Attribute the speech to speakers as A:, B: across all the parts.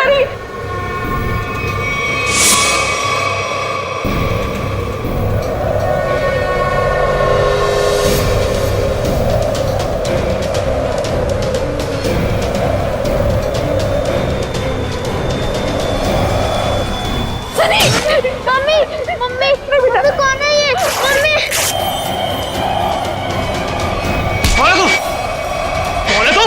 A: Sunny.
B: Mummy mummy mummy कौन है ये? मम्मी
C: कौन है तू? कौन है तू?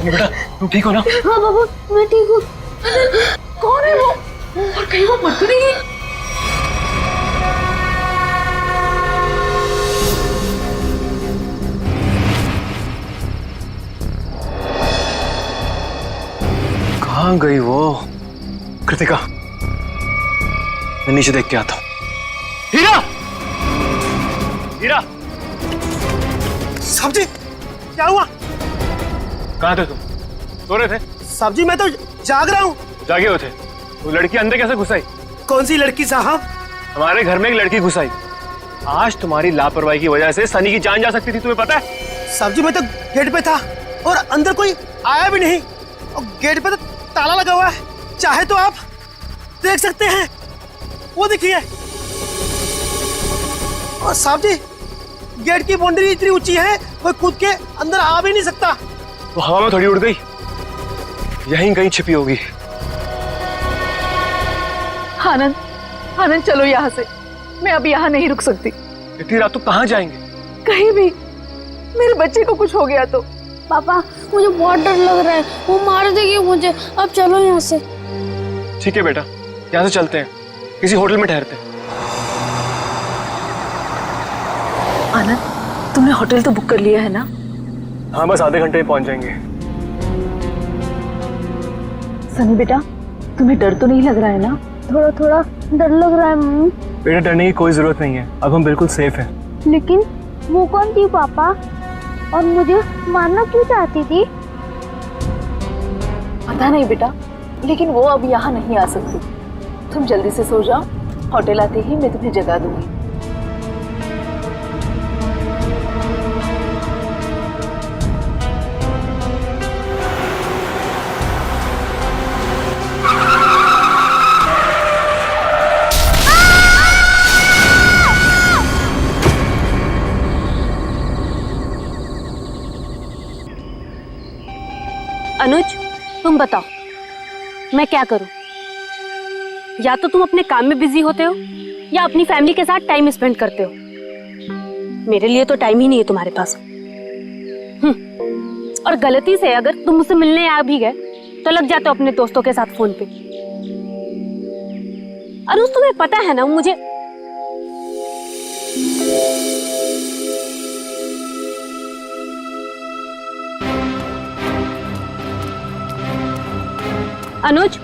C: बेटा तुम ठीक हो ना?
B: हाँ बाबू मैं ठीक हूँ।
A: कौन है वो? और कहीं वो मत तो नहीं है?
C: कहाँ गई वो? कृतिका, मैं नीचे देख के आता हूँ। हीरा! हीरा!
D: साहब जी क्या हुआ?
C: कहाँ थे तुम? सो रहे थे?
D: साहब जी मैं तो जाग रहा हूँ।
C: जागे हुए थे। वो लड़की अंदर कैसे घुस आई?
D: कौन सी लड़की साहब?
C: हमारे घर में एक लड़की घुस आई। आज तुम्हारी लापरवाही की वजह से सनी की जान जा सकती थी, तुम्हें पता है?
D: साहब जी मैं तो गेट पे था और अंदर कोई आया भी नहीं और गेट पे तो ताला लगा हुआ है। चाहे तो आप देख सकते हैं, वो देखिए। और साहब जी गेट की बाउंड्री इतनी ऊंची है कोई कूद के अंदर आ भी नहीं सकता।
C: वो हवा में थोड़ी उड़ गई, यहीं कहीं छिपी होगी।
A: आनंद, आनंद चलो यहाँ से। मैं अब यहाँ नहीं रुक सकती।
C: इतनी रात तो कहाँ जाएंगे?
A: कहीं भी। मेरे बच्चे को कुछ हो गया तो।
B: पापा मुझे बहुत डर लग रहा है, वो मार देगी मुझे। अब चलो यहाँ से।
C: ठीक है बेटा, यहाँ से चलते हैं, किसी होटल में ठहरते हैं।
A: आनंद, तुमने होटल तो बुक कर लिया है ना?
C: हाँ बस आधे घंटे में पहुंच जाएंगे।
A: सनी बेटा, तुम्हें डर तो नहीं लग रहा है ना?
B: थोड़ा थोड़ा डर लग रहा है मम्मी।
C: बेटा डरने की कोई जरूरत नहीं है, अब हम बिल्कुल सेफ हैं।
B: लेकिन वो कौन थी पापा, और मुझे मारना क्यों चाहती थी?
A: पता नहीं बेटा, लेकिन वो अब यहाँ नहीं आ सकती। तुम जल्दी से सो जाओ, होटल आते ही मैं तुम्हें जगा दूंगी।
E: अनुज, तुम बताओ मैं क्या करूं? या तो तुम अपने काम में बिजी होते हो या अपनी फैमिली के साथ टाइम स्पेंड करते हो। मेरे लिए तो टाइम ही नहीं है तुम्हारे पास। और गलती से अगर तुम मुझसे मिलने आ भी गए तो लग जाते हो अपने दोस्तों के साथ फोन पे। अनुज तुम्हें पता है ना मुझे अनुज,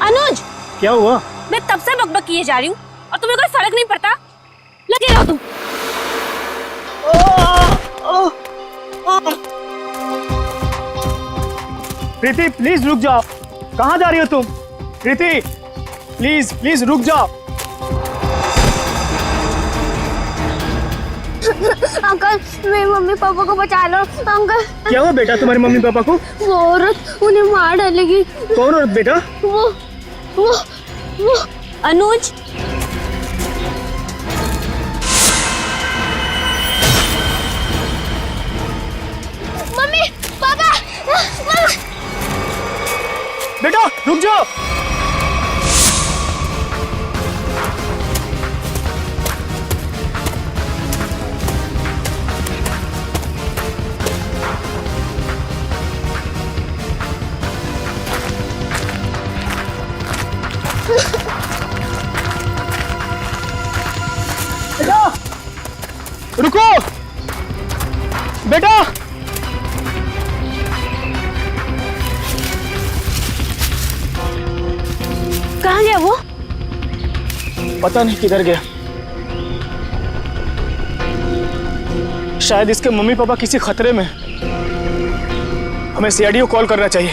E: अनुज
C: क्या हुआ?
E: मैं तब से बकबक किए जा रही हूँ और तुम्हें कोई फर्क नहीं पड़ता। लगे रहो तुम।
D: प्रीति प्लीज रुक जाओ। कहाँ जा रही हो तुम? प्रीति प्लीज प्लीज रुक जाओ।
B: अंकल मेरे मम्मी पापा को बचा लो। अंकल
D: क्या हुआ बेटा तुम्हारे मम्मी पापा को?
B: वो औरत उन्हें मार डालेगी।
D: कौन औरत बेटा?
B: वो
E: अनुज,
B: मम्मी पापा
D: बेटा रुक जाओ। रुको बेटा।
E: कहाँ गया वो?
D: पता नहीं किधर गया,
F: शायद इसके मम्मी पापा किसी खतरे में हैं। हमें सीआईडी को कॉल करना चाहिए।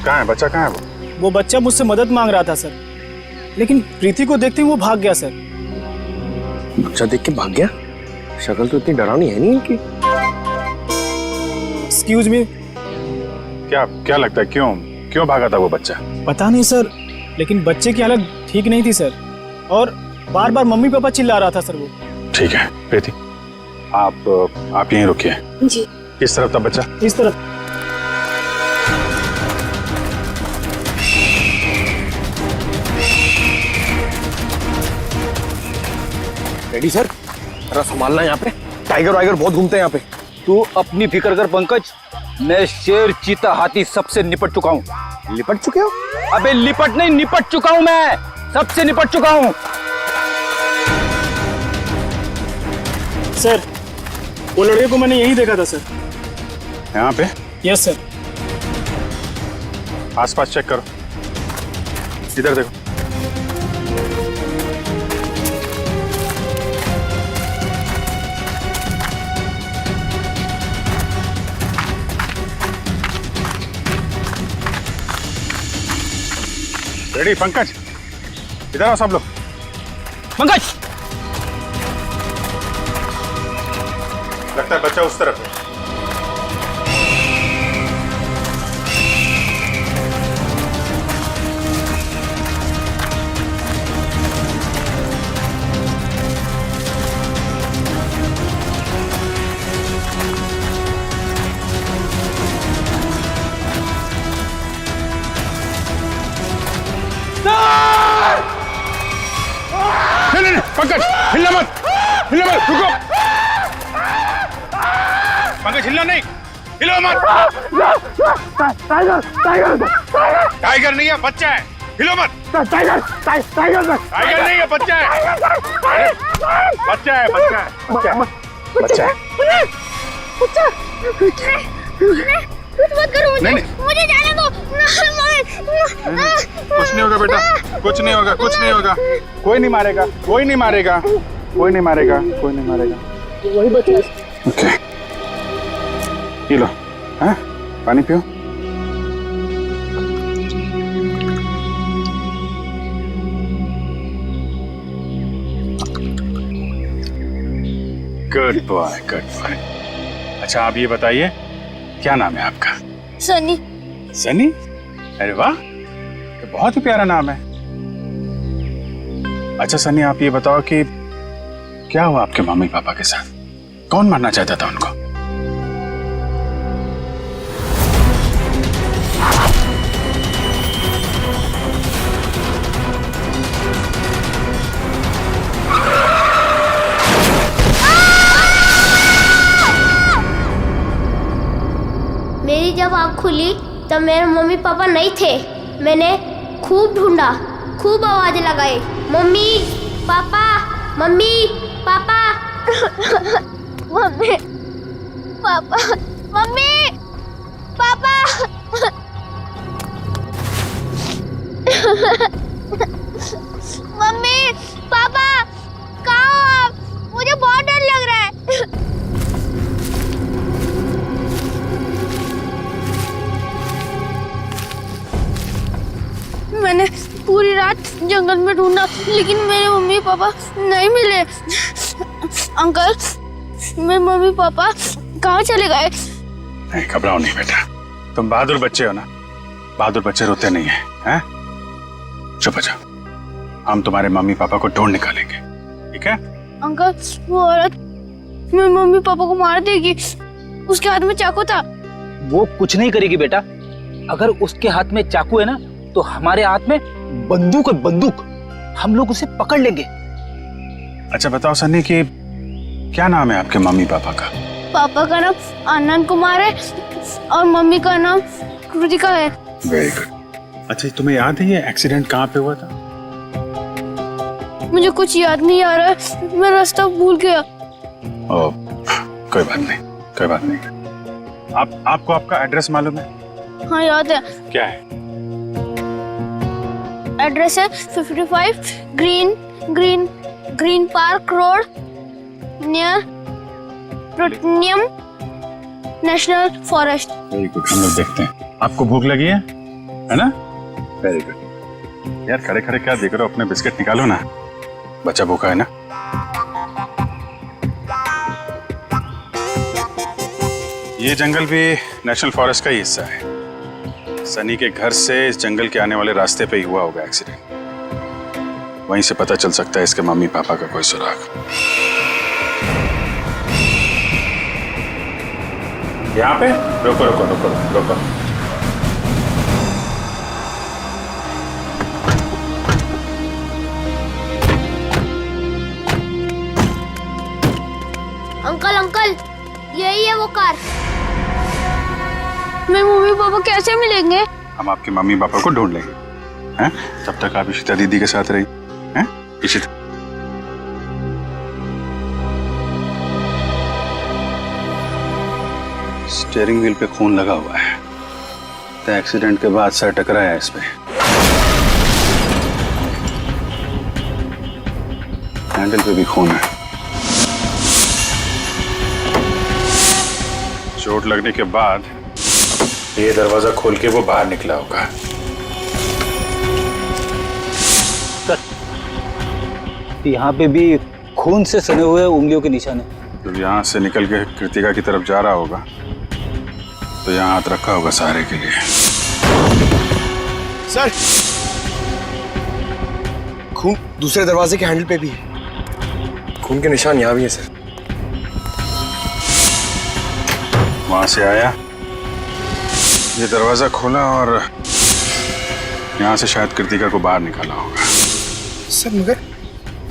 G: कहाँ है बच्चा, कहाँ है
F: वो बच्चा मुझसे मदद मांग रहा था सर, लेकिन प्रीति को देखते ही वो भाग गया सर।
C: बच्चा देख के भाग गया? शक्ल तो इतनी डरावनी है नहीं इनकी।
F: Excuse me.
G: क्या क्या लगता है, क्यों क्यों भागा था वो बच्चा?
F: पता नहीं सर, लेकिन बच्चे की हालत ठीक नहीं थी सर, और बार बार मम्मी पापा चिल्ला रहा था सर वो।
G: ठीक है प्रीति, आप यहीं रुकिए।
E: जी।
G: किस तरफ था बच्चा?
F: इस तरफ।
C: रेडी सर, जरा संभालना यहाँ पे, टाइगर वाइगर बहुत घूमते हैं यहाँ पे।
H: तू अपनी फिक्र कर पंकज, मैं शेर चीता हाथी सबसे निपट चुका हूँ।
C: लिपट चुके हो?
H: अबे लिपट नहीं, निपट चुका हूँ, मैं सबसे निपट चुका हूँ।
F: सर वो लड़के को मैंने यही देखा था सर।
G: यहाँ पे?
F: Yes sir.
G: आसपास चेक करो, इधर देखो। रेडी पंकज, इधर आओ सब लोग।
H: पंकज,
G: लगता है बच्चा उस तरफ है। नहीं, पंकज हिलना मत, रुको। पंकज हिलना नहीं, हिलो मत। टाइगर नहीं है, बच्चा है, हिलो मत। टाइगर नहीं है, बच्चा है। बच्चा है।
B: कुछ मत करो मुझे,
G: नहीं।
B: मुझे जाने दो।
G: कुछ नहीं होगा बेटा, कुछ नहीं होगा। कोई नहीं मारेगा। Okay, P low. हाँ, पानी पियो। Good boy. अच्छा आप ये बताइए, क्या नाम है आपका?
B: सनी।
G: सनी? अरे वाह, ये बहुत ही प्यारा नाम है। अच्छा सनी, आप ये बताओ कि क्या हुआ आपके मम्मी पापा के साथ? कौन मारना चाहता था उनको?
B: मेरी जब आँख खुली तब मेरे मम्मी पापा नहीं थे। मैंने खूब ढूंढा, खूब आवाज लगाई, mummy papa, mummy papa. Mummy papa, mummy papa. Mummy papa, कहाँ हो आप? मुझे बहुत डर लग रहा है। मैंने पूरी रात जंगल में ढूंढा, लेकिन मेरे मम्मी पापा नहीं मिले। अंकल, मेरे मम्मी पापा कहाँ चले गए?
G: नहीं, घबराओ नहीं बेटा, तुम बहादुर बच्चे हो ना। बहादुर बच्चे रोते नहीं हैं। चुप हो जाओ, हम तुम्हारे मम्मी पापा को ढूंढ निकालेंगे, ठीक है?
B: अंकल, वो औरत मेरे मम्मी पापा को मार देगी। उसके हाथ में चाकू था।
H: वो कुछ नहीं करेगी बेटा। अगर उसके हाथ में चाकू है ना, तो हमारे हाथ में बंदूक है, बंदूक। हम लोग उसे पकड़ लेंगे।
G: अच्छा बताओ सन्नी कि क्या नाम है आपके मम्मी पापा का?
B: पापा का नाम आनंद कुमार है और मम्मी का नाम कृतिका है।
G: Very good. अच्छा तुम्हें याद है ये एक्सीडेंट कहाँ पे हुआ था?
B: मुझे कुछ याद नहीं आ रहा है, मैं रास्ता भूल गया।
G: ओ, कोई बात नहीं। आपको आपका एड्रेस मालूम है?
B: हाँ याद है।
G: क्या है?
B: एड्रेस है 55 ग्रीन पार्क रोड नियर प्रोटनियम नेशनल फॉरेस्ट।
G: वेरी गुड, हम लोग देखते हैं। आपको भूख लगी है ना? Very good. यार खड़े खड़े क्या देख रहे हो, अपने बिस्किट निकालो ना, बच्चा भूखा है ना। ये जंगल भी नेशनल फॉरेस्ट का ही हिस्सा है। सनी के घर से इस जंगल के आने वाले रास्ते पे ही हुआ होगा एक्सीडेंट। वहीं से पता चल सकता है इसके मम्मी पापा का कोई सुराग। यहाँ पे रोको रोको रोको रोको।
B: अंकल अंकल, यही है वो कार। मेरे मम्मी पापा कैसे मिलेंगे?
G: हम आपके मम्मी पापा को ढूंढ लेंगे, हैं? तब तक आप इशिता दीदी के साथ रही, हैं? इशिता, स्टीयरिंग व्हील पे खून लगा हुआ है, तो एक्सीडेंट के बाद सर टकराया इस पे। हैंडल पे भी खून है। चोट लगने के बाद ये दरवाजा खोल के वो बाहर निकला होगा।
H: यहाँ पे भी खून से सने हुए उंगलियों के निशान है।
G: जब यहाँ से निकल के कृतिका की तरफ जा रहा होगा तो यहाँ हाथ रखा होगा सहारे के लिए।
D: सर, खून दूसरे दरवाजे के हैंडल पे भी है। खून के निशान यहाँ भी है सर।
G: वहां से आया, ये दरवाजा खोला और यहाँ से शायद कृतिका को बाहर निकाला होगा।
D: सर मगर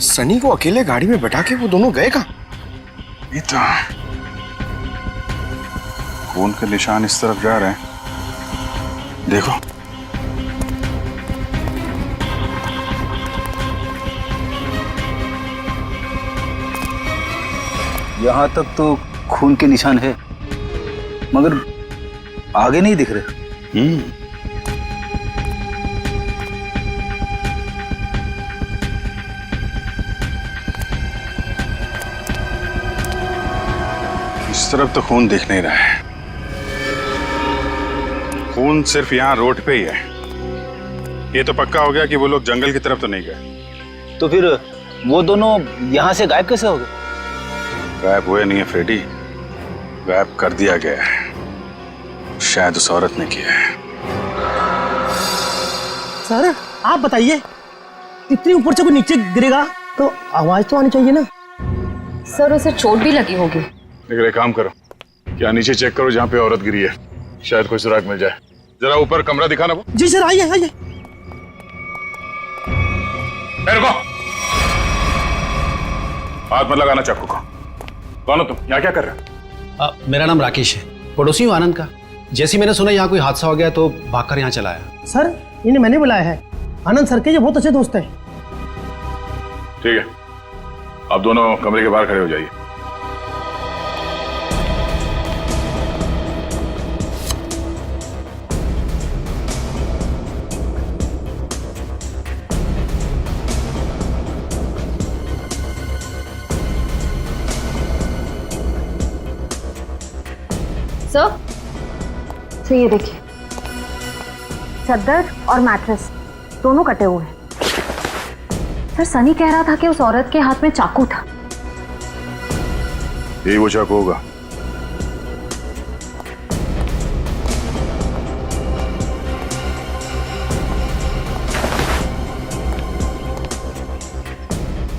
D: सनी को अकेले गाड़ी में बैठा के वो दोनों गए कहाँ?
G: ये तो खून के निशान इस तरफ जा रहे हैं, देखो।
H: यहाँ तक तो खून के निशान है, मगर आगे नहीं दिख रहे।
G: इस तरफ तो खून दिख नहीं रहा है। खून सिर्फ यहाँ रोड पे ही है। ये तो पक्का हो गया कि वो लोग जंगल की तरफ तो नहीं गए।
H: तो फिर वो दोनों यहाँ से गायब कैसे हो गए?
G: गायब हुए नहीं है फ्रेडी, गायब कर दिया गया है। शायद उस औरत ने किया है।
D: सर आप बताइए, इतनी ऊपर से कोई नीचे गिरेगा तो आवाज तो आनी चाहिए ना।
A: सर उसे चोट भी लगी होगी।
G: लेकिन एक काम करो, क्या नीचे चेक करो जहाँ पे औरत गिरी है, शायद कोई सुराग मिल जाए। जरा ऊपर कमरा दिखाना वो।
D: जी सर, आइए आइए।
G: रुको, हाथ मत लगाना चाकू को। कौन हो तुम, यहाँ क्या कर रहे हो?
I: मेरा नाम राकेश है, पड़ोसी हूँ आनंद का। जैसे मैंने सुना यहाँ कोई हादसा हो गया तो भागकर यहाँ चला आया।
D: सर इन्हें मैंने बुलाया है, आनंद सर के ये बहुत अच्छे दोस्त हैं।
G: ठीक है, आप दोनों कमरे के बाहर खड़े हो जाइए।
A: सर ये देखिए, चादर और मैट्रेस दोनों कटे हुए हैं। सर सनी कह रहा था कि उस औरत के हाथ में चाकू था।
G: यही वो चाकू होगा।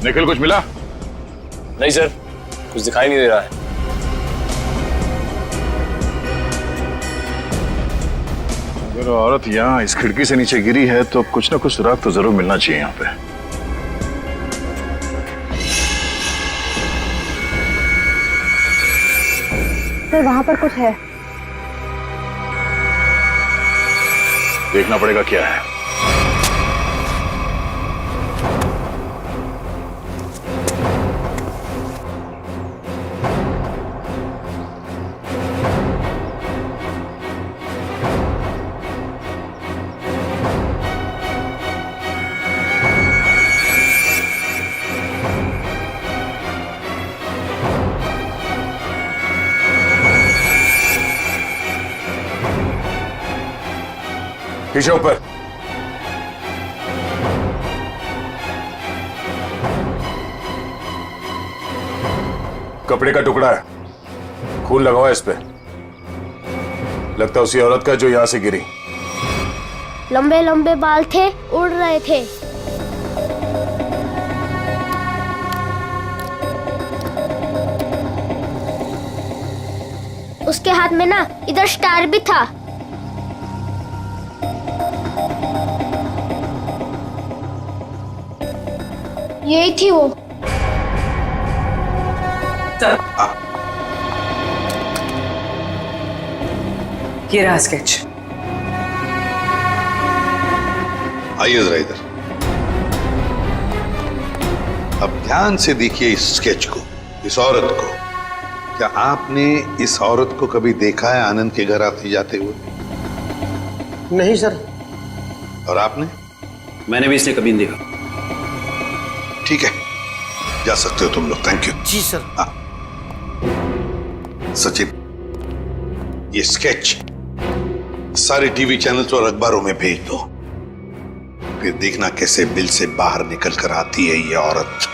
G: निखिल कुछ मिला?
C: नहीं सर, कुछ दिखाई नहीं दे रहा है।
G: अगर औरत यहाँ इस खिड़की से नीचे गिरी है तो कुछ ना कुछ सुराग तो जरूर मिलना चाहिए यहाँ पे।
A: सर वहां पर कुछ है।
G: देखना पड़ेगा क्या है।
J: पीछे ऊपर। कपड़े का टुकड़ा है, खून लगा हुआ है इस पे। लगता है उसी औरत का जो यहां से गिरी।
B: लंबे लंबे बाल थे, उड़ रहे थे। उसके हाथ में ना इधर स्टार भी था। यही थी वो।
K: ये रहा स्केच।
L: आइए जरा इधर। अब ध्यान से देखिए इस स्केच को, इस औरत को। क्या आपने इस औरत को कभी देखा है आनंद के घर आते जाते हुए?
D: नहीं सर।
L: और आपने?
I: मैंने भी इसे कभी नहीं देखा।
L: ठीक है, जा सकते हो तुम लोग। Thank you.
D: जी सर।
L: हाँ सचिन, ये स्केच सारे टीवी चैनल्स और अखबारों में भेज दो। फिर देखना कैसे बिल से बाहर निकल कर आती है ये औरत।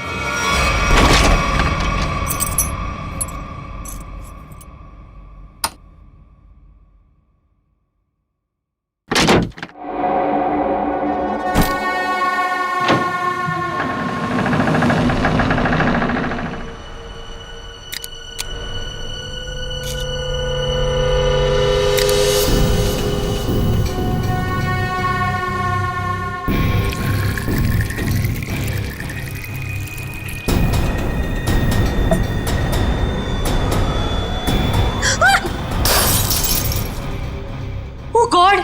K: गॉड,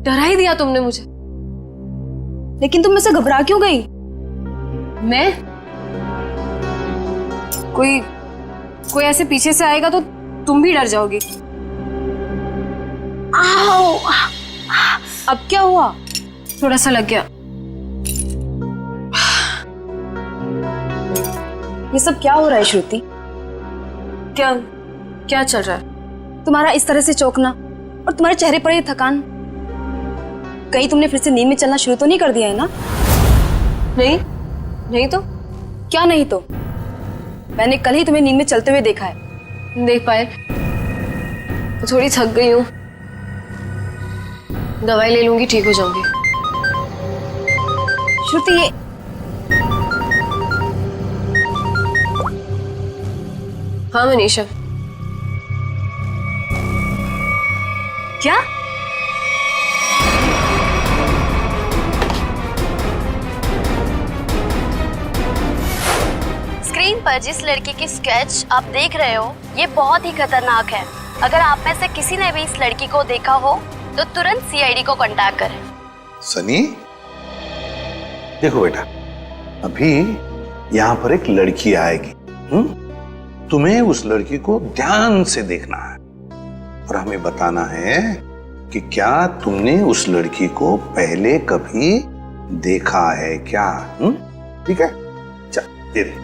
K: डरा ही दिया तुमने मुझे। लेकिन तुम मुझसे घबरा क्यों गई? मैं कोई ऐसे पीछे से आएगा तो तुम भी डर जाओगी। आओ, अब क्या हुआ? थोड़ा सा लग गया। ये सब क्या हो रहा है श्रुति? क्या चल रहा है? तुम्हारा इस तरह से चौंकना और तुम्हारे चेहरे पर ये थकान, कहीं तुमने फिर से नींद में चलना शुरू तो नहीं कर दिया है ना? नहीं तो क्या नहीं तो? मैंने कल ही तुम्हें नींद में चलते हुए देखा है। देख पाए, थोड़ी थक गई हूँ, दवाई ले लूंगी, ठीक हो जाऊंगी। श्रुति, ये हाँ मनीषा। क्या?
M: स्क्रीन पर जिस लड़की की स्केच आप देख रहे हो, ये बहुत ही खतरनाक है। अगर आप में से किसी ने भी इस लड़की को देखा हो तो तुरंत सीआईडी को कांटेक्ट करें।
L: सनी, देखो बेटा, अभी यहाँ पर एक लड़की आएगी। तुम्हें उस लड़की को ध्यान से देखना है और हमें बताना है कि क्या तुमने उस लड़की को पहले कभी देखा है क्या? ठीक है, चल दे दे।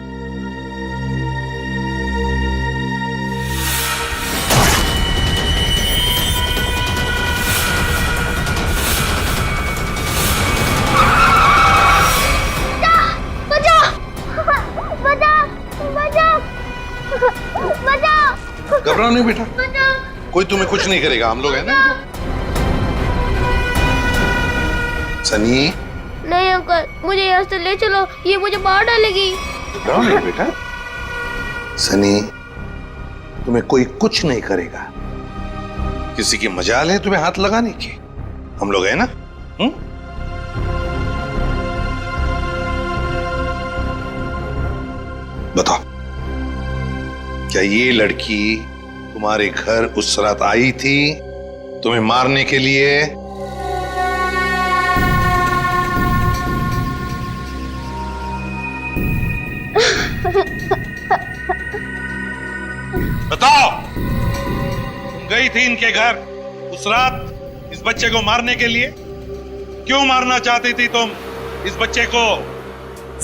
L: घबराओ नहीं बेटा, कोई तुम्हें कुछ नहीं करेगा, हम लोग हैं ना। सनी,
B: नहीं अंकल, मुझे यहाँ से ले चलो, ये मुझे मार डालेगी।
L: घबराओ नहीं बेटा। सनी, तुम्हें कोई कुछ नहीं करेगा। किसी की मजाल है तुम्हें हाथ लगाने की? हम लोग हैं ना। बताओ, क्या ये लड़की तुम्हारे घर उस रात आई थी तुम्हें मारने के लिए? बताओ, गई थी इनके घर उस रात इस बच्चे को मारने के लिए? क्यों मारना चाहती थी तुम इस बच्चे को?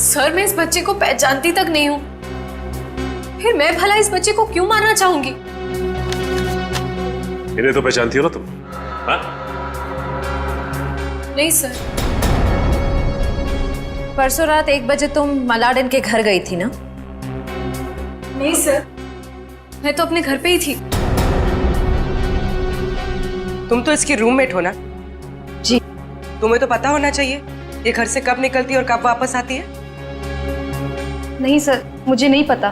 K: सर, मैं इस बच्चे को पहचानती तक नहीं हूँ, फिर मैं भला इस बच्चे को क्यों मारना चाहूंगी?
J: इन्हें तो पहचानती हो ना तुम? हाँ?
K: नहीं सर, परसों रात 1 बजे तुम मलाडन के घर गई थी ना? नहीं सर, मैं तो अपने घर पे ही थी।
N: तुम तो इसकी रूममेट हो ना?
K: जी।
N: तुम्हें तो पता होना चाहिए ये घर से कब निकलती है और कब वापस आती है।
K: नहीं सर, मुझे नहीं पता।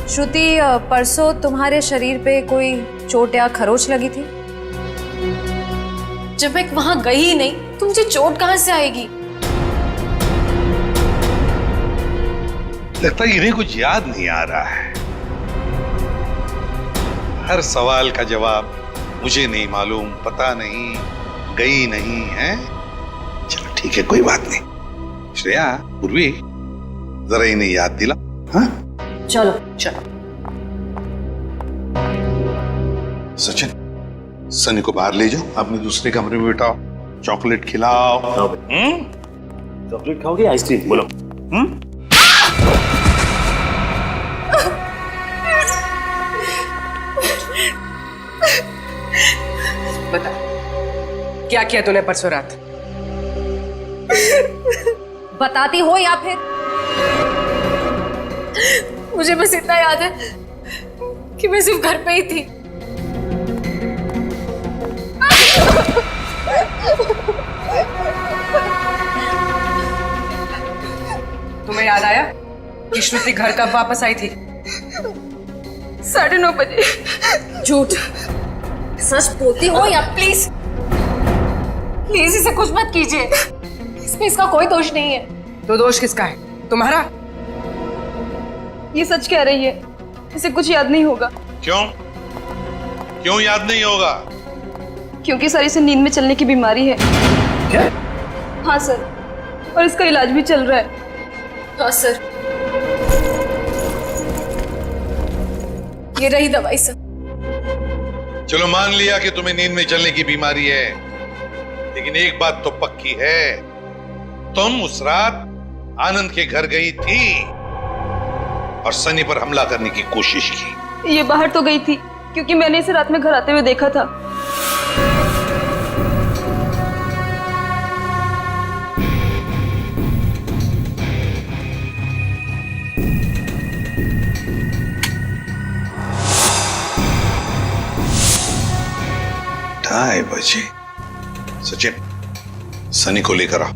K: श्रुति, परसों तुम्हारे शरीर पे कोई चोट या खरोच लगी थी? जब मैं वहां गई ही नहीं तो मुझे चोट कहां से आएगी?
L: लगता है इन्हें कुछ याद नहीं आ रहा है। हर सवाल का जवाब मुझे नहीं मालूम, पता नहीं, गई नहीं है। चलो ठीक है, कोई बात नहीं। श्रेया, पूर्वी, जरा इन्हें याद दिला। हाँ
K: चलो चलो।
L: सचिन, सनी को बाहर ले जाओ, अपने दूसरे कमरे में बिठाओ, चॉकलेट खिलाओ।
C: चॉकलेट खाओगे आइसक्रीम? बोलो।
N: बता, क्या किया तूने परसों रात?
K: बताती हो या फिर? मुझे बस इतना याद है कि मैं सिर्फ घर पे ही थी।
N: तुम्हें याद आया कि श्रुति घर कब वापस आई थी?
K: 9:30 बजे। झूठ। सच बोलती हो या प्लीज प्लीज इसे कुछ मत कीजिए, इसमें इसका कोई दोष नहीं है।
N: तो दोष किसका है? तुम्हारा?
K: ये सच कह रही है, इसे कुछ याद नहीं होगा।
L: क्यों? क्यों याद नहीं होगा?
K: क्योंकि सर इसे नींद में चलने की बीमारी है।
L: क्या?
K: हाँ सर, और इसका इलाज भी चल रहा है। हाँ सर, ये रही दवाई सर।
L: चलो मान लिया कि तुम्हें नींद में चलने की बीमारी है, लेकिन एक बात तो पक्की है, तुम उस रात आनंद के घर गई थी और सनी पर हमला करने की कोशिश की।
K: ये बाहर तो गई थी क्योंकि मैंने इसे रात में घर आते हुए देखा था।
L: ढाई बजे। सचिन, सनी को लेकर आओ।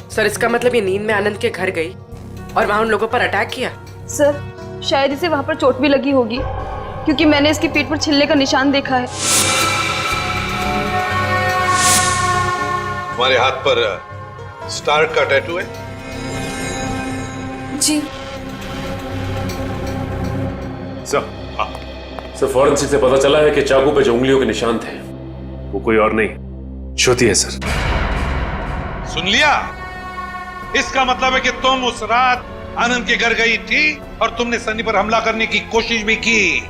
N: सर, इसका मतलब ये नींद में आनंद के घर गई और वहां उन लोगों पर अटैक किया?
K: सर, शायद इसे वहां पर चोट भी लगी होगी क्योंकि मैंने इसकी पीठ पर छिलने का निशान देखा है।
L: तुम्हारे हाथ पर स्टार का टैटू है?
K: जी
J: सर, फॉरेंसिक से पता चला है कि चाकू पे जो उंगलियों के निशान थे वो कोई और नहीं, श्रुति है सर।
L: सुन लिया? इसका मतलब है कि तुम उस रात आनंद के घर गई थी और तुमने सनी पर हमला करने की कोशिश भी की,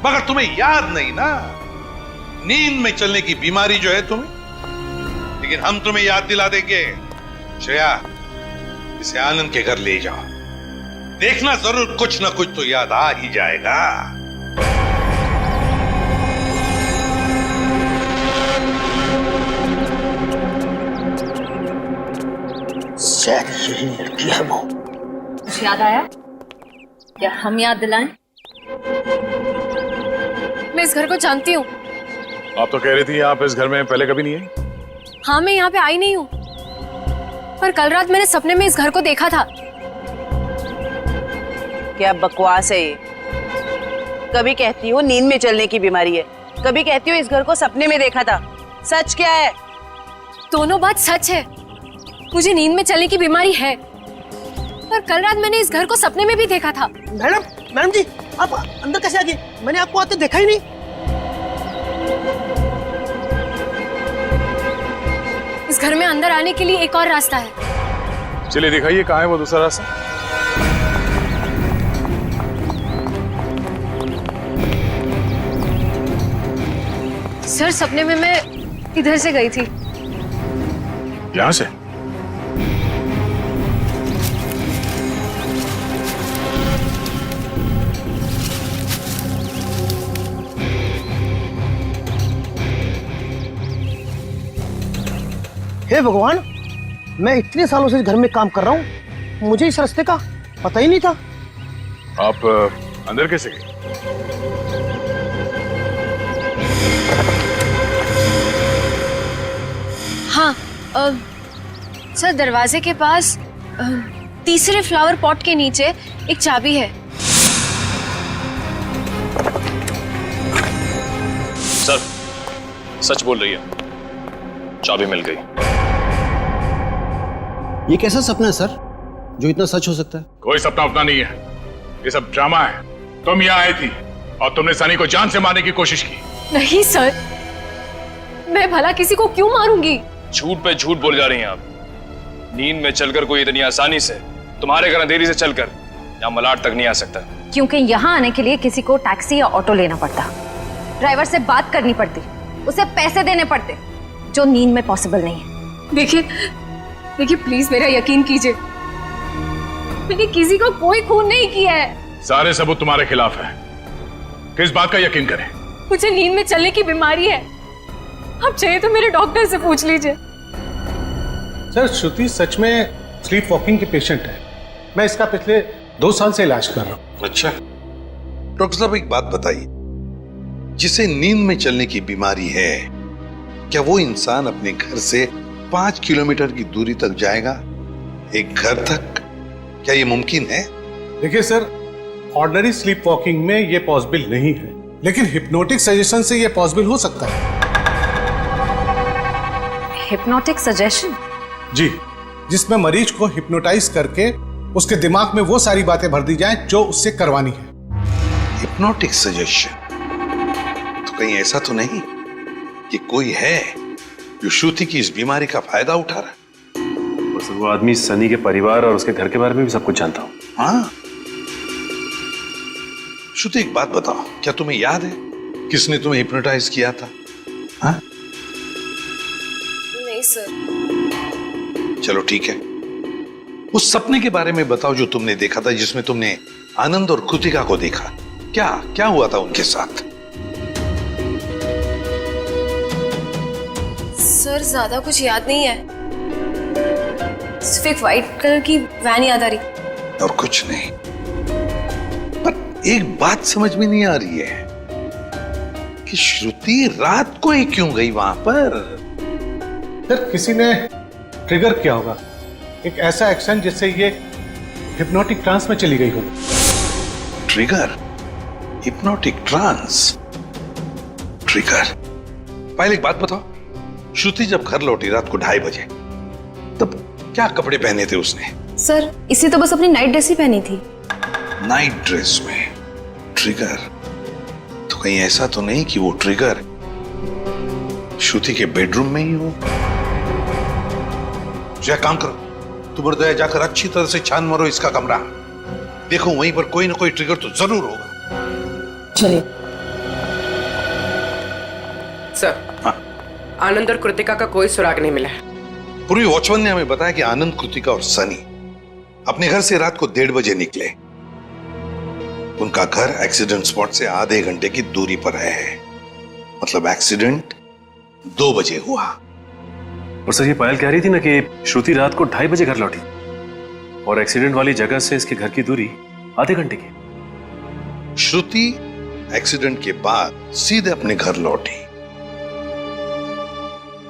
L: मगर तुम्हें याद नहीं ना। नींद में चलने की बीमारी जो है तुम्हें, लेकिन हम तुम्हें याद दिला देंगे। श्रेया, इसे आनंद के घर ले जाओ, देखना जरूर कुछ ना कुछ तो याद आ ही जाएगा।
D: यही लड़की है वो।
K: कुछ याद आया? क्या हम याद दिलाएं? मैं इस घर को जानती हूँ।
J: आप तो कह रही थी आप इस घर में पहले कभी नहीं आई।
K: हाँ, मैं यहाँ पे आई नहीं हूँ, पर कल रात मैंने सपने में इस घर को देखा था।
O: क्या बकवास है ये? कभी कहती हो नींद में चलने की बीमारी है, कभी कहती हो इस घर को सपने में देखा था। सच क्या है?
K: दोनों बात सच है। मुझे नींद में चलने की बीमारी है, पर कल रात मैंने इस घर को सपने में भी देखा था।
D: मैडम जी, आप अंदर कैसे आ गए? मैंने आपको आते देखा ही नहीं।
K: इस घर में अंदर आने के लिए एक और रास्ता है।
J: चलिए दिखाइए कहाँ है वो दूसरा रास्ता।
K: सर, सपने में मैं इधर से गई थी।
J: यहाँ से?
D: हे भगवान, मैं इतने सालों से इस घर में काम कर रहा हूँ, मुझे इस रास्ते का पता ही नहीं था।
J: आप अंदर कैसे गए?
K: हाँ, सर दरवाजे के पास तीसरे फ्लावर पॉट के नीचे एक चाबी है।
C: सर सच बोल रही है, चाबी मिल गई।
I: ये कैसा सपना है सर जो इतना सच हो सकता है?
J: कोई सपना उपना नहीं है, ये सब ड्रामा है। तुम यहाँ आई थी और तुमने सनी को जान से मारने की कोशिश की।
K: नहीं सर, मैं भला किसी को क्यों मारूंगी?
C: झूठ पे झूठ बोल जा रही हैं आप। नींद में चलकर कोई इतनी आसानी से तुम्हारे घर अंधेरी से चलकर यहाँ मलाड तक नहीं आ सकता।
K: क्योंकि यहाँ आने के लिए किसी को टैक्सी या ऑटो लेना पड़ता, ड्राइवर से बात करनी पड़ती, उसे पैसे देने पड़ते, जो नींद में पॉसिबल नहीं है। देखिए प्लीज मेरा यकीन कीजिए, मैंने किसी का कोई खून नहीं किया है।
J: सारे सबूत तुम्हारे खिलाफ है, किस बात का यकीन करें?
K: मुझे नींद में चलने की बीमारी है, आप चाहिए तो मेरे डॉक्टर से पूछ लीजिए।
L: सर श्रुति सच में स्लीप वॉकिंग की पेशेंट है, मैं इसका पिछले 2 साल से इलाज कर रहा हूँ। अच्छा डॉक्टर साहब एक बात बताइए, जिसे नींद में चलने की बीमारी है, क्या वो इंसान अपने घर से 5 किलोमीटर की दूरी तक जाएगा, एक घर तक? क्या ये मुमकिन है? देखिए सर, ऑर्डिनरी स्लीप वॉकिंग में ये पॉसिबल नहीं है, लेकिन हिप्नोटिक सजेशन से ये पॉसिबल हो सकता है।
K: Hypnotic suggestion?
L: जी, जिसमें मरीज को हिप्नोटाइज करके उसके दिमाग में वो सारी बातें भर दी जाएं जो उससे करवानी है। Hypnotic suggestion? तो कहीं ऐसा तो नहीं कि कोई है जो श्रुति की इस बीमारी का फायदा उठा रहा है?
C: और सर वो आदमी सनी के परिवार और उसके घर के बारे में भी सब कुछ जानता हूँ।
L: हाँ श्रुति एक बात बताओ, क्या तुम्हें याद है किसने तुम्हें हिप्नोटाइज किया था? हाँ?
K: नहीं सर।
L: चलो ठीक है, उस सपने के बारे में बताओ जो तुमने देखा था, जिसमें तुमने आनंद और कृतिका को देखा। क्या क्या हुआ था उनके साथ?
K: सर ज्यादा कुछ याद नहीं है, सिर्फ एक व्हाइट कलर की वैन याद आ रही।
L: और कुछ नहीं? पर एक बात समझ में नहीं आ रही है कि श्रुति रात को ही क्यों गई वहां पर? सर किसी ने ट्रिगर किया होगा, एक ऐसा एक्शन जिससे ये हिप्नोटिक ट्रांस में चली गई होगी।
J: ट्रिगर? Hypnotic trance? ट्रिगर?
L: पहले एक बात बताओ, श्रुति जब घर लौटी रात को 2:30 बजे, तब क्या कपड़े पहने थे उसने?
K: सर इसे तो बस अपनी नाइट ड्रेस ही पहनी थी।
L: नाइट ड्रेस में ट्रिगर? तो कहीं ऐसा तो नहीं कि वो ट्रिगर श्रुति के बेडरूम में ही हो? जो काम करो, तुम और जाकर अच्छी तरह से छान मारो इसका कमरा, देखो वहीं पर कोई ना कोई ट्रिगर तो जरूर होगा।
K: चलिए।
N: सर आनंद और कृतिका का कोई सुराग नहीं मिला है।
L: पूर्वी वॉचमैन ने हमें बताया कि आनंद, कृतिका और सनी अपने घर से रात को 1:30 बजे निकले। उनका घर एक्सीडेंट स्पॉट से आधे घंटे की दूरी पर है, मतलब एक्सीडेंट 2 बजे हुआ।
C: और सर ये पायल कह रही थी ना कि श्रुति रात को 2:30 बजे घर लौटी और एक्सीडेंट वाली जगह से इसके घर की दूरी आधे घंटे की।
L: श्रुति एक्सीडेंट के बाद सीधे अपने घर लौटी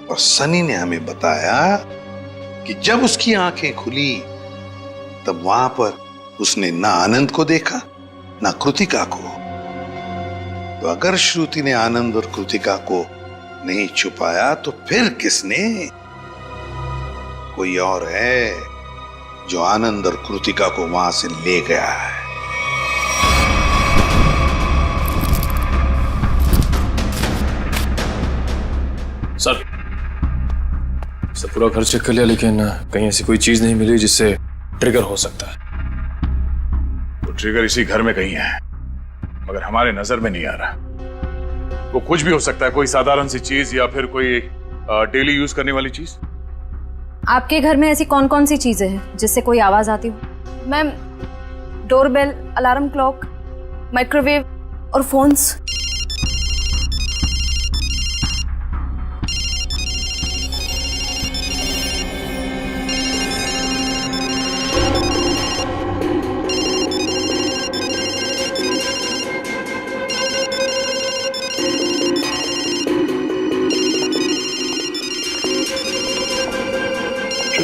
L: और सनी ने हमें बताया कि जब उसकी आंखें खुली तब वहां पर उसने ना आनंद को देखा ना कृतिका को। तो अगर श्रुति ने आनंद और कृतिका को नहीं छुपाया तो फिर किसने? कोई और है जो आनंद और कृतिका को वहां से ले गया है।
C: सर पूरा घर चेक कर लिया, लेकिन कहीं ऐसी कोई चीज नहीं मिली जिससे ट्रिगर हो सकता है।
J: तो ट्रिगर इसी घर में कहीं है, मगर हमारे नजर में नहीं आ रहा। वो कुछ भी हो सकता है, कोई साधारण सी चीज या फिर कोई डेली यूज करने वाली चीज।
K: आपके घर में ऐसी कौन कौन सी चीजें हैं जिससे कोई आवाज आती हो? Ma'am, doorbell, alarm clock, microwave और फोन्स।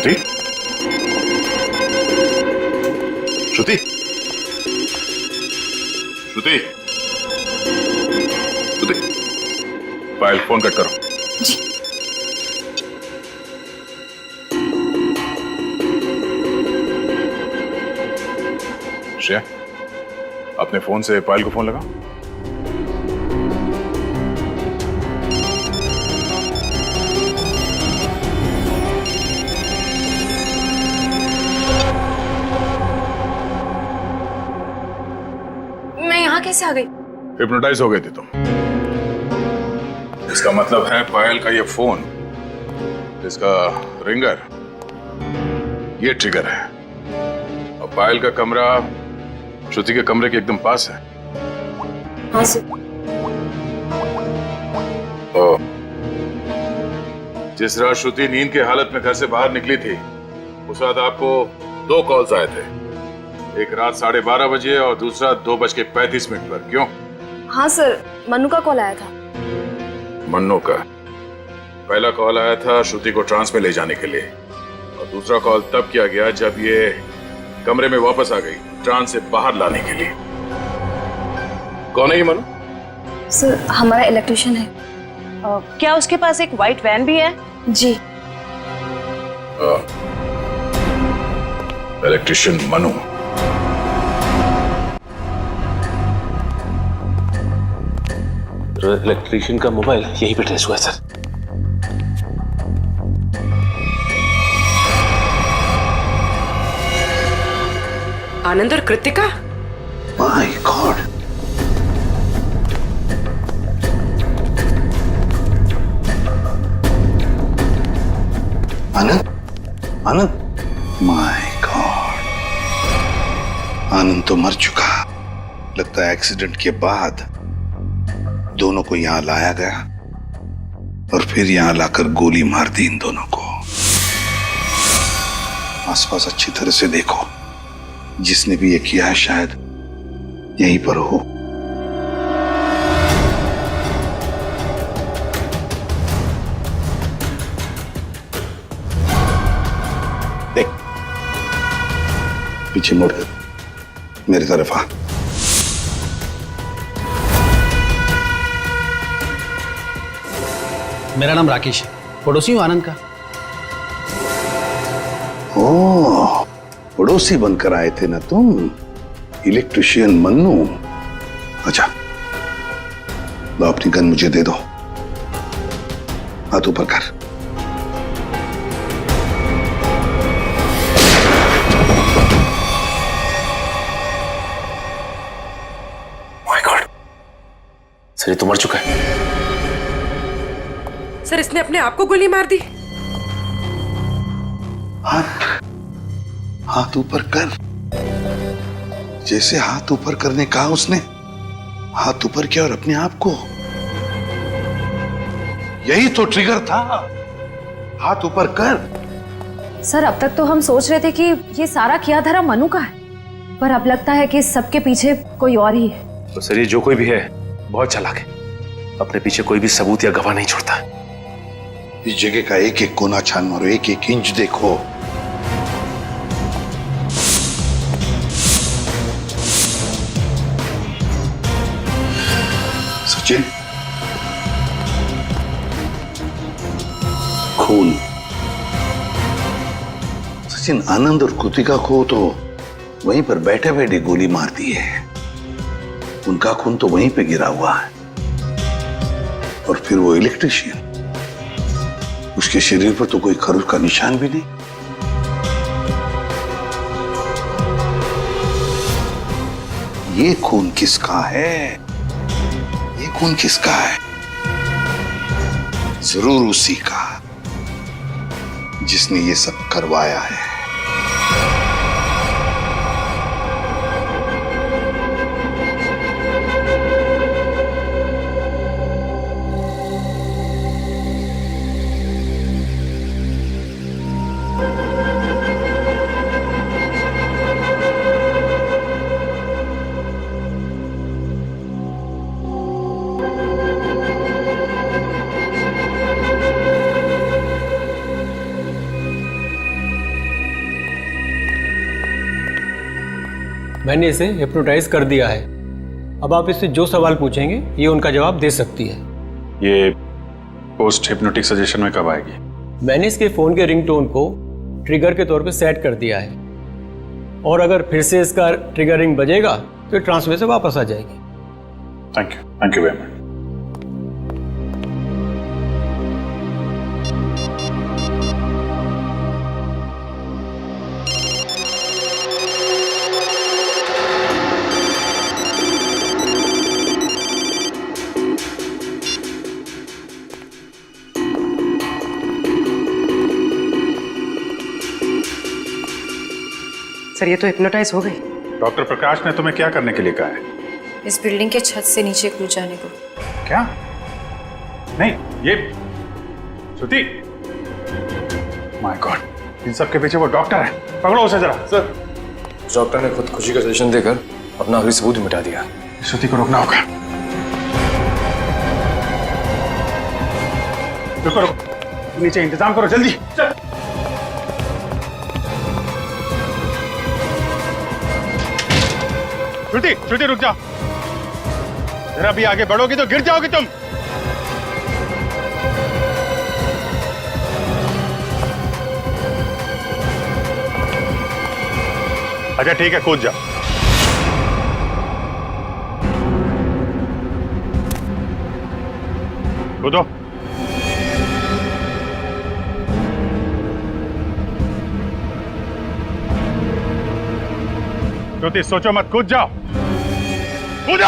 J: श्रुति, श्रुति, श्रुति, श्रुति, पायल फोन कट करो। श्रेया, अपने फोन से पायल को फोन लगा।
K: मैं यहाँ कैसे आ गई?
J: हिप्नोटाइज हो गए थे तुम। इसका मतलब है पायल का ये फोन, इसका रिंगर, ये ट्रिगर है। और पायल का कमरा श्रुति के कमरे के एकदम पास है।
K: हाँ सर।
J: और जिस रात श्रुति नींद की हालत में घर से बाहर निकली थी, उस रात आपको 2 कॉल्स आए थे, एक रात 12:30 बजे और दूसरा 2:35 पर। क्यों?
K: हाँ सर, मन्नू का कॉल आया था।
J: मन्नू का? पहला कॉल आया था श्रुति को ट्रांस में ले जाने के लिए, और दूसरा कॉल तब किया गया जब ये कमरे में वापस आ गई, ट्रांस से बाहर लाने के लिए। कौन है ये मन्नू?
K: सर, हमारा इलेक्ट्रिशियन है।
O: क्या उसके पास एक व्हाइट वैन भी है?
K: जी।
J: इलेक्ट्रिशियन मनु।
C: इलेक्ट्रिशियन का मोबाइल यहीं पे ट्रेस हुआ है सर।
N: आनंद और Kritika?
L: My god, Anand, Anand, my god, Anand तो मर चुका। लगता है एक्सीडेंट के बाद दोनों को यहां लाया गया और फिर यहां लाकर गोली मार दी इन दोनों को। आसपास अच्छी तरह से देखो, जिसने भी ये किया है शायद यहीं पर हो। देख, पीछे मुड़, मेरी तरफ आ।
I: मेरा नाम राकेश है, पड़ोसी हूँ आनंद का।
L: ओह, पड़ोसी बनकर आए थे ना तुम, इलेक्ट्रिशियन मन्नू। अच्छा, लो अपनी गन मुझे दे दो, हाथ ऊपर कर।
C: माय गॉड, सर ये तो मर चुका है।
N: सर, इसने अपने आप को गोली मार दी।
L: हाथ ऊपर कर। जैसे हाथ ऊपर करने कहा उसने, हाथ ऊपर किया और अपने आप को। यही तो ट्रिगर था, हाथ ऊपर कर।
K: सर, अब तक तो हम सोच रहे थे कि ये सारा किया धरा मनु का है, पर अब लगता है कि सबके पीछे कोई और ही है।
C: तो सर ये जो कोई भी है बहुत चालाक है, अपने पीछे कोई भी सबूत या गवाह नहीं छोड़ता।
L: इस जगह का एक एक कोना छान मारो, एक एक इंच देखो। सचिन, खून। सचिन, आनंद और कृतिका को तो वहीं पर बैठे बैठे गोली मार दी है। उनका खून तो वहीं पे गिरा हुआ है। और फिर वो इलेक्ट्रिशियन, उसके शरीर पर तो कोई खरोच का निशान भी नहीं। ये खून किसका है? ये खून किसका है? जरूर उसी का जिसने ये सब करवाया है।
P: मैंने इसे हिप्नोटाइज कर दिया है। अब आप इससे जो सवाल पूछेंगे ये उनका जवाब दे सकती है।
G: ये पोस्ट हिप्नोटिक सजेशन में कब आएगी?
P: मैंने इसके फ़ोन के रिंगटोन को ट्रिगर के तौर पे सेट कर दिया है और अगर फिर से इसका ट्रिगर रिंग बजेगा तो ट्रांसफर से वापस आ जाएगी।
G: Thank you very much.
N: Sir ये तो हिप्नोटाइज हो गई।
G: डॉक्टर प्रकाश ने तुम्हें क्या करने के लिए कहा है?
K: इस बिल्डिंग के छत से नीचे कूद जाने को।
G: क्या? नहीं, ये श्रुति, माय गॉड, इन सब के पीछे वो डॉक्टर है। पकड़ो उसे जरा।
Q: सर, डॉक्टर ने खुदकुशी का सजेशन देकर अपना आखिरी सबूत मिटा दिया।
G: श्रुति को रोकना होगा। रुको रुको, नीचे इंतजाम करो जल्दी। चल। श्रुति, श्रुति रुक जाओ, जरा भी आगे बढ़ोगी तो गिर जाओगी तुम। अच्छा ठीक है, कूद जाओ। कूदो। श्रुति सोचो मत, कूद जाओ, कूदो।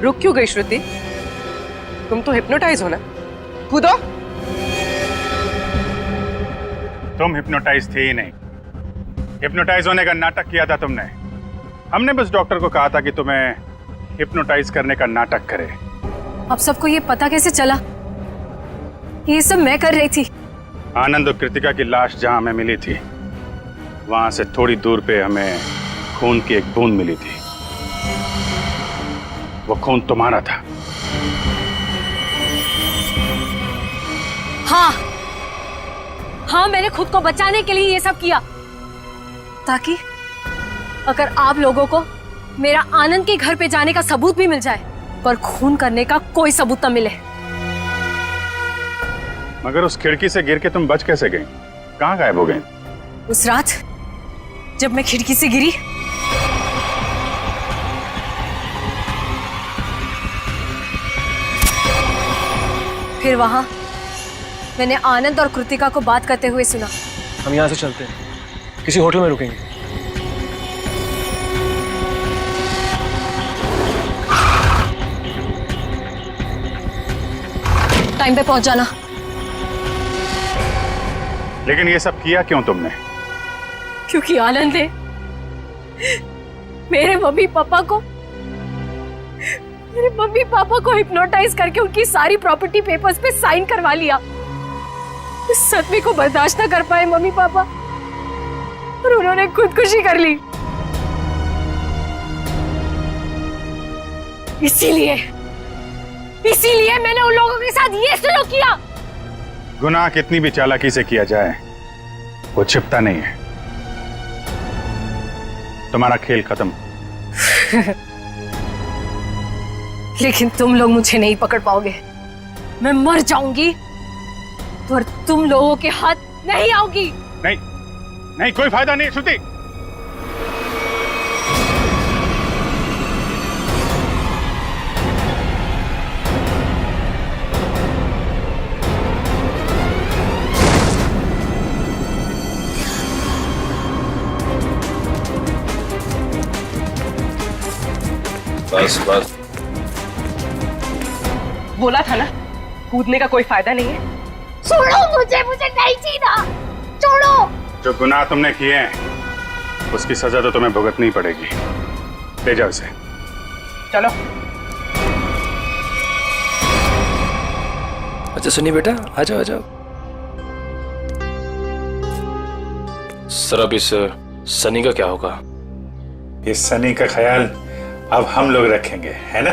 N: रुक क्यों गई श्रुति? तुम तो हिप्नोटाइज हो ना, कूदो।
G: तुम हिप्नोटाइज थे ही नहीं, हिप्नोटाइज होने का नाटक किया था तुमने। हमने बस डॉक्टर को कहा था कि तुम्हें हिप्नोटाइज करने का नाटक करे।
K: अब सबको ये पता कैसे चला? ये सब मैं कर रही थी।
G: आनंद और कृतिका की लाश जहां हमें मिली थी, वहां से थोड़ी दूर पे हमें खून की एक बूंद मिली थी। वो खून तुम्हारा था।
K: हाँ हाँ, मैंने खुद को बचाने के लिए ये सब किया, ताकि अगर आप लोगों को मेरा आनंद के घर पे जाने का सबूत भी मिल जाए, पर खून करने का कोई सबूत न मिले।
G: मगर उस खिड़की से गिर के तुम बच कैसे गई? कहां गायब हो गई?
K: उस रात जब मैं खिड़की से गिरी, फिर वहां मैंने आनंद और कृतिका को बात करते हुए सुना।
Q: हम यहाँ से चलते हैं, किसी होटल में रुकेंगे।
K: टाइम पे पहुंच जाना।
G: लेकिन ये सब किया क्यों तुमने?
K: क्योंकि आनंद ने मेरे मम्मी पापा को हिप्नोटाइज करके उनकी सारी प्रॉपर्टी पेपर्स पे साइन करवा लिया। इस सदमे को बर्दाश्त न कर पाए मम्मी पापा और उन्होंने खुदकुशी कर ली। इसीलिए मैंने उन लोगों के साथ ये सलूक किया।
G: गुनाह कितनी भी चालाकी से किया जाए, वो छिपता नहीं है। तुम्हारा खेल खत्म।
K: लेकिन तुम लोग मुझे नहीं पकड़ पाओगे। मैं मर जाऊंगी पर तुम लोगों के हाथ नहीं आऊंगी।
G: नहीं नहीं, कोई फायदा नहीं श्रुति।
Q: बस
N: बोला था ना, कूदने का कोई फायदा नहीं है।
B: छोड़ो मुझे नहीं जीना, छोड़ो।
G: जो गुनाह तुमने किए हैं उसकी सजा तो तुम्हें भुगतनी पड़ेगी। ले जाओ इसे।
N: चलो।
Q: अच्छा सनी बेटा, आ जाओ आ जाओ। सर अब इस सनी का क्या होगा?
G: इस सनी का ख्याल अब हम लोग रखेंगे, है ना?